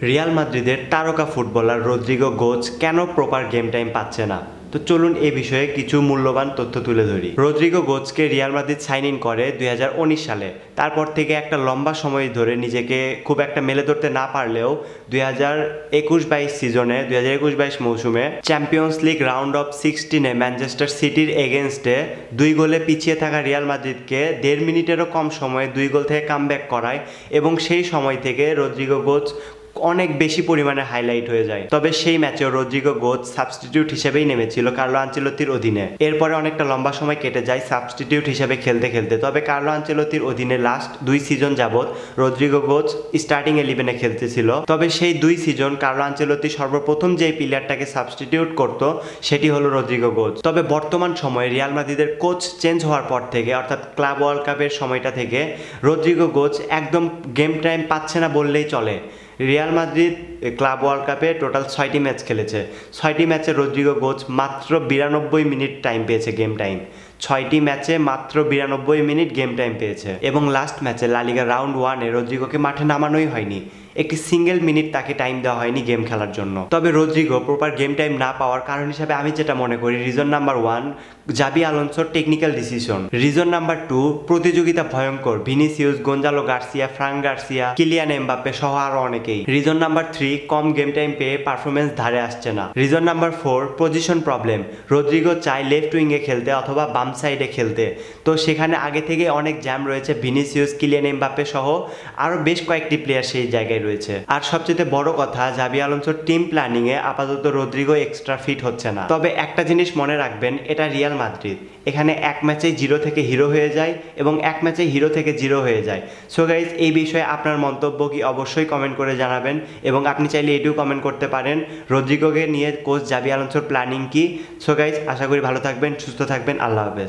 Real মাদ্রিদের তারকা footballer Rodrigo গোজ কেন প্রপার গেম টাইম পাচ্ছে না? তো চলুন এ বিষয়ে কিছু মূল্যবান তথ্য তুলে ধরি। রদ্রিগো গোজকে রিয়াল মাদ্রিদ সাইন ইন করে 2019 সালে। তারপর থেকে একটা লম্বা সময় ধরে নিজেকে খুব একটা মেলে ধরতে না পারলেও 2021-22 সিজনে 2021-22 মৌসুমে চ্যাম্পিয়ন্স লিগ রাউন্ড অফ 16-এ ম্যানচেস্টার সিটির এগেনস্টে 2 গোলে পিছিয়ে থাকা রিয়াল মাদ্রিদকে 1.5 মিনিটেরও কম সময়ে 2 গোল থেকে কামব্যাক করায় এবং সেই সময় থেকে রদ্রিগো গোজ অনেক বেশি পরিমাণে হাইলাইট হয়ে যায়। তবে সেই ম্যাচেও রদ্রিগো গোজ সাবস্টিটিউট হিসেবেই নেমেছিল কার্লো আনচেলত্তির অধীনে। এরপরে অনেকটা লম্বা সময় কেটে যায় সাবস্টিটিউট হিসেবে খেলতে খেলতে। তবে কার্লো আনচেলত্তির অধীনে লাস্ট 2 সিজন যাবৎ রদ্রিগো গোজ স্টার্টিং 11-এ খেলতেছিল। তবে সেই 2 সিজন কার্লো আনচেলত্তি সর্বপ্রথম যে প্লেয়ারটাকে সাবস্টিটিউট করত সেটি হলো রদ্রিগো গোজ। তবে বর্তমান সময়ে রিয়াল মাদ্রিদের কোচ চেঞ্জ হওয়ার পর থেকে, অর্থাৎ ক্লাব ওয়ার্ল্ড কাপের সময়টা থেকে রদ্রিগো গোজ একদম গেম টাইম পাচ্ছে না বললেই চলে। রিয়াল মাদ্রিদ ক্লাব ওয়ার্ল্ড কাপে টোটাল 6টি ম্যাচ খেলেছে। 6টি ম্যাচে রদ্রিগো গোজ মাত্র 92 মিনিট টাইম পেয়েছে গেম টাইম। 6টি ম্যাচে মাত্র 92 মিনিট গেম টাইম পেয়েছে এবং লাস্ট ম্যাচে লা লিগা রাউন্ড 1-এ রদ্রিগোকে মাঠে নামানোই হয়নি। একটি সিঙ্গেল মিনিট তাকে টাইম দেওয়া হয়নি গেম খেলার জন্য। তবে রদ্রিগো প্রপার গেম টাইম না পাওয়ার কারণ হিসাবে আমি যেটা মনে করি, রিজন নাম্বার 1 জাবি আলোনসোর টেকনিক্যাল ডিসিশন। রিজন নাম্বার 2 প্রতিযোগিতা ভয়ঙ্কর, Vinicius, Gonzalo Garcia, Fran Garcia, Kylian Mbappe সহ আরো অনেকেই। রিজন নাম্বার 3 কম গেম টাইম পেয়ে পারফরমেন্স ধারে আসছে না। Reason number 4 position problem. Rodrygo চায় লেফট উইংয়ে খেলতে অথবা বাম সাইডে খেলতে, তো সেখানে আগে থেকে অনেক জ্যাম রয়েছে। ভিনিসিয়াস, কিলিয়ান এমবাপ্পে সহ আরো বেশ কয়েকটি প্লেয়ার সেই জায়গায় রয়েছে। আর সবচেয়ে বড় কথা, জাবি আলোনসোর টিম প্ল্যানিং এ আপাতত রদ্রিগো এক্সট্রা ফিট হচ্ছে না। তবে একটা জিনিস মনে রাখবেন, এটা রিয়াল মাদ্রিদ। এখানে এক ম্যাচে 0 থেকে হিরো হয়ে যায় এবং এক ম্যাচে হিরো থেকে 0 হয়ে যায়। সো গাইজ, এই বিষয়ে আপনার মন্তব্য কি অবশ্যই কমেন্ট করে জানাবেন এবং আপনি চাইলে এটিও কমেন্ট করতে পারেন রদ্রিগোকে নিয়ে কোচ জাবি আলোনসোর প্ল্যানিং কি। সো গাইজ, আশা করি ভালো থাকবেন, সুস্থ থাকবেন। আল্লাহ হাফেজ।